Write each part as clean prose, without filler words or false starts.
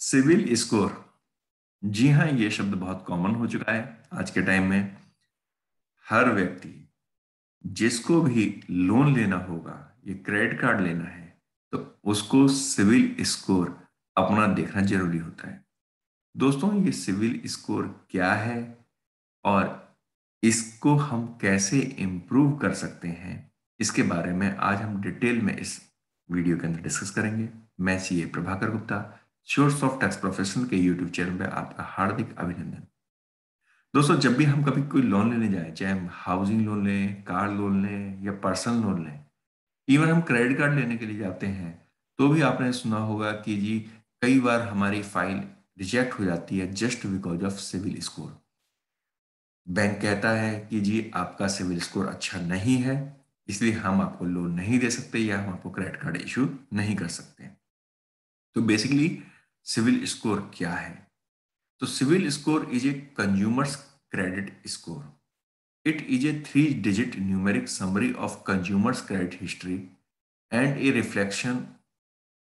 Civil score. जी हाँ, ये शब्द बहुत कॉमन हो चुका है आज के टाइम में। हर व्यक्ति जिसको भी लोन लेना होगा, ये क्रेडिट कार्ड लेना है, तो उसको सिविल स्कोर अपना देखना जरूरी होता है। दोस्तों, ये सिविल स्कोर क्या है और इसको हम कैसे इम्प्रूव कर सकते हैं, इसके बारे में आज हम डिटेल में इस वीडियो के अंदर डिस्कस करेंगे। मैं CA Prabhakar Gupta, source of tax professional के यूट्यूब चैनल पे आपका हार्दिक अभिनंदन। दोस्तों, जब भी हम कभी कोई लोन लेने जाएं, चाहे हम हाउसिंग लोन लें, कार लोन लें या पर्सनल लोन लें, इवन हम क्रेडिट कार्ड लेने के लिए जाते हैं, तो भी आपने सुना होगा कि जी कई बार हमारी फाइल रिजेक्ट हो जाती है just because of CIBIL score. Bank कहता है कि जी आपका सिविल स्कोर अच्छा नहीं है, इसलिए हम आपको लोन नहीं दे सकते या हम आपको क्रेडिट कार्ड इशू नहीं कर सकते। तो बेसिकली सिविल स्कोर क्या है? तो CIBIL score is a consumers credit score. It is a three-digit numeric summary of consumer's credit history and a reflection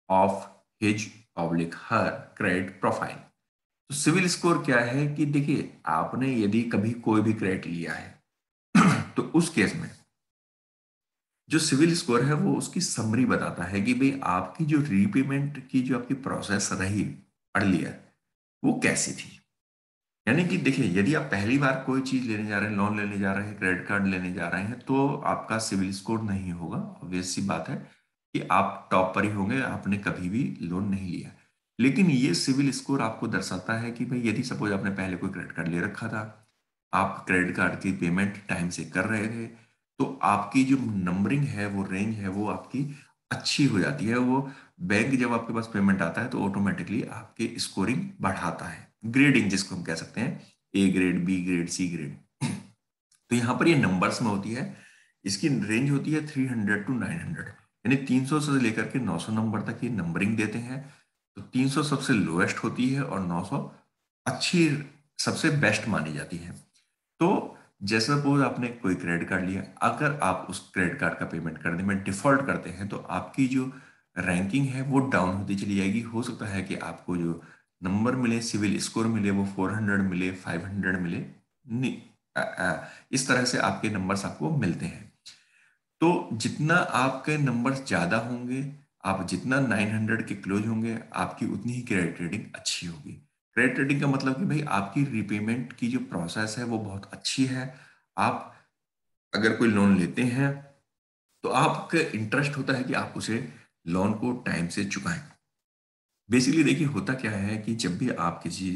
of his/her credit profile। तो सिविल स्कोर क्या है कि देखिए, आपने यदि कभी कोई भी क्रेडिट लिया है तो उस केस में जो सिविल स्कोर है वो उसकी समरी बताता है कि भाई आपकी जो रीपेमेंट की जो आपकी प्रोसेस रही अर्लियर, वो कैसी थी। यानी कि देखिए, यदि आप पहली बार कोई चीज लेने जा रहे हैं, लोन लेने जा रहे हैं, क्रेडिट कार्ड लेने जा रहे हैं, तो आपका सिविल स्कोर नहीं होगा। ऑब्वियस सी बात है कि आप टॉप पर ही होंगे, आपने कभी भी लोन नहीं लिया। लेकिन ये सिविल स्कोर आपको दर्शाता है कि भाई यदि सपोज आपने पहले कोई क्रेडिट कार्ड ले रखा था, आप क्रेडिट कार्ड की पेमेंट टाइम से कर रहे थे, तो आपकी जो नंबरिंग है, वो रेंज है, वो आपकी अच्छी हो जाती है। वो बैंक जब आपके पास पेमेंट आता है तो ऑटोमेटिकली आपके स्कोरिंग बढ़ाता है, ग्रेडिंग जिसको हम कह सकते हैं, A grade, B grade, C grade. तो यहाँ पर ये नंबर्स में होती है। इसकी रेंज होती है 300 to 900, यानी 300 से लेकर के 900 नंबर तक ये नंबरिंग देते हैं। तो 300 सबसे लोएस्ट होती है और 900 अच्छी, सबसे बेस्ट मानी जाती है। तो जैसे सपोज आपने कोई क्रेडिट कार्ड लिया, अगर आप उस क्रेडिट कार्ड का पेमेंट करने में डिफॉल्ट करते हैं तो आपकी जो रैंकिंग है वो डाउन होती चली जाएगी। हो सकता है कि आपको जो नंबर मिले, सिविल स्कोर मिले, वो 400 मिले, 500 मिले, नहीं, इस तरह से आपके नंबर्स आपको मिलते हैं। तो जितना आपके नंबर्स ज्यादा होंगे, आप जितना 900 के क्लोज होंगे, आपकी उतनी ही क्रेडिट रेटिंग अच्छी होगी। क्रेडिट रेटिंग का मतलब कि भाई आपकी रीपेमेंट की जो प्रोसेस है वो बहुत अच्छी है। आप अगर कोई लोन लेते हैं तो आपका इंटरेस्ट होता है कि आप उसे लोन को टाइम से चुकाएं। बेसिकली देखिए, होता क्या है कि जब भी आप किसी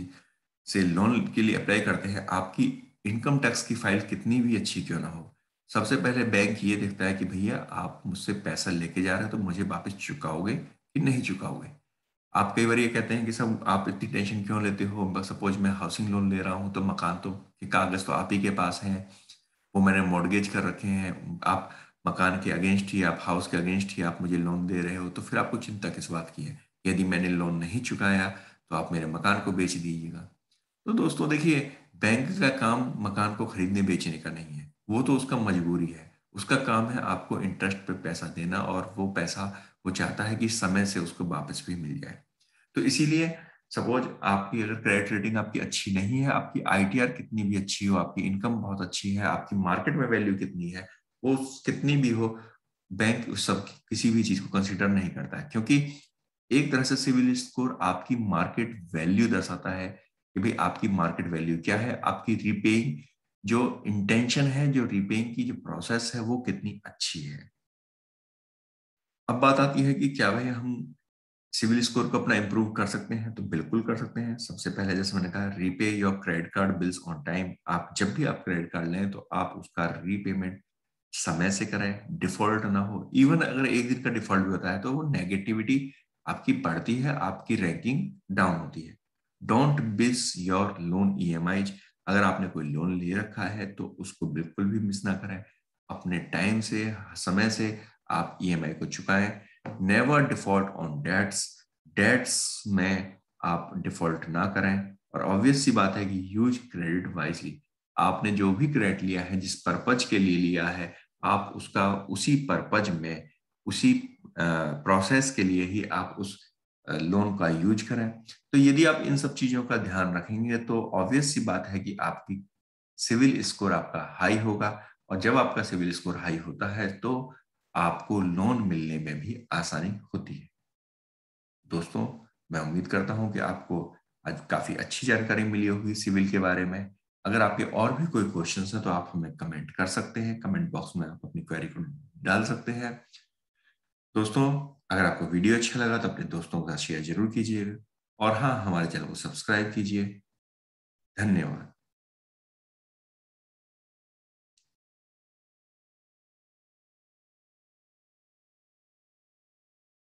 से लोन के लिए अप्लाई करते हैं, आपकी इनकम टैक्स की फाइल कितनी भी अच्छी क्यों ना हो, सबसे पहले बैंक ये देखता है कि भैया आप मुझसे पैसा लेके जा रहे हो तो मुझे वापस चुकाओगे कि नहीं चुकाओगे। आप कई बार ये कहते हैं कि सब आप इतनी टेंशन क्यों लेते हो, सपोज मैं हाउसिंग लोन ले रहा हूँ तो मकान तो के कागज तो आप ही के पास हैं, वो मैंने मॉर्गेज कर रखे हैं, आप मकान के अगेंस्ट ही, आप हाउस के अगेंस्ट ही आप मुझे लोन दे रहे हो, तो फिर आपको चिंता किस बात की है। यदि मैंने लोन नहीं चुकाया तो आप मेरे मकान को बेच दीजिएगा। तो दोस्तों देखिए, बैंक का काम मकान को खरीदने बेचने का नहीं है, वो तो उसका मजबूरी है। उसका काम है आपको इंटरेस्ट पे पैसा देना, और वो पैसा वो चाहता है कि समय से उसको वापस भी मिल जाए। तो इसीलिए सपोज आपकी अगर क्रेडिट रेटिंग आपकी अच्छी नहीं है, आपकी आईटीआर कितनी भी अच्छी हो, आपकी इनकम बहुत अच्छी है, आपकी मार्केट में वैल्यू कितनी है, वो कितनी भी हो, बैंक उस सब किसी भी चीज को कंसिडर नहीं करता है। क्योंकि एक तरह से सिविल स्कोर आपकी मार्केट वैल्यू दर्शाता है कि भाई आपकी मार्केट वैल्यू क्या है, आपकी रीपेइंग जो इंटेंशन है, जो रीपेइंग की जो प्रोसेस है, वो कितनी अच्छी है। अब बात आती है कि क्या भाई हम सिविल स्कोर को अपना इंप्रूव कर सकते हैं? तो बिल्कुल कर सकते हैं। सबसे पहले जैसे मैंने कहा, repay your credit card bills on time. आप जब भी आप क्रेडिट कार्ड लें तो आप उसका रीपेमेंट समय से करें, डिफॉल्ट ना हो। इवन अगर एक दिन का डिफॉल्ट भी होता है तो वो नेगेटिविटी आपकी बढ़ती है, आपकी रैंकिंग डाउन होती है। Don't miss your loan EMI. अगर आपने कोई लोन ले रखा है तो उसको बिल्कुल भी मिस ना करें। अपने टाइम से, समय से आप ईएमआई को चुकाएं। Never default on dates. Dates में आप डिफॉल्ट ना करें। और ऑब्वियस सी बात है कि यूज क्रेडिट वाइजली। आपने जो भी क्रेडिट लिया है, जिस पर्पज के लिए लिया है, आप उसका उसी पर्पज में, उसी प्रोसेस के लिए ही आप उस लोन का यूज करें। तो यदि आप इन सब चीजों का ध्यान रखेंगे तो ऑब्वियस सी बात है कि आपकी सिविल स्कोर आपका हाई होगा, और जब आपका सिविल स्कोर हाई होता है तो आपको लोन मिलने में भी आसानी होती है। दोस्तों, मैं उम्मीद करता हूं कि आपको आज काफी अच्छी जानकारी मिली होगी सिविल के बारे में। अगर आपके और भी कोई क्वेश्चंस हैं तो आप हमें कमेंट कर सकते हैं, कमेंट बॉक्स में आप अपनी क्वेरी को डाल सकते हैं। दोस्तों, अगर आपको वीडियो अच्छा लगा तो अपने दोस्तों के साथ शेयर जरूर कीजिएगा, और हाँ, हमारे चैनल को सब्सक्राइब कीजिए। धन्यवाद।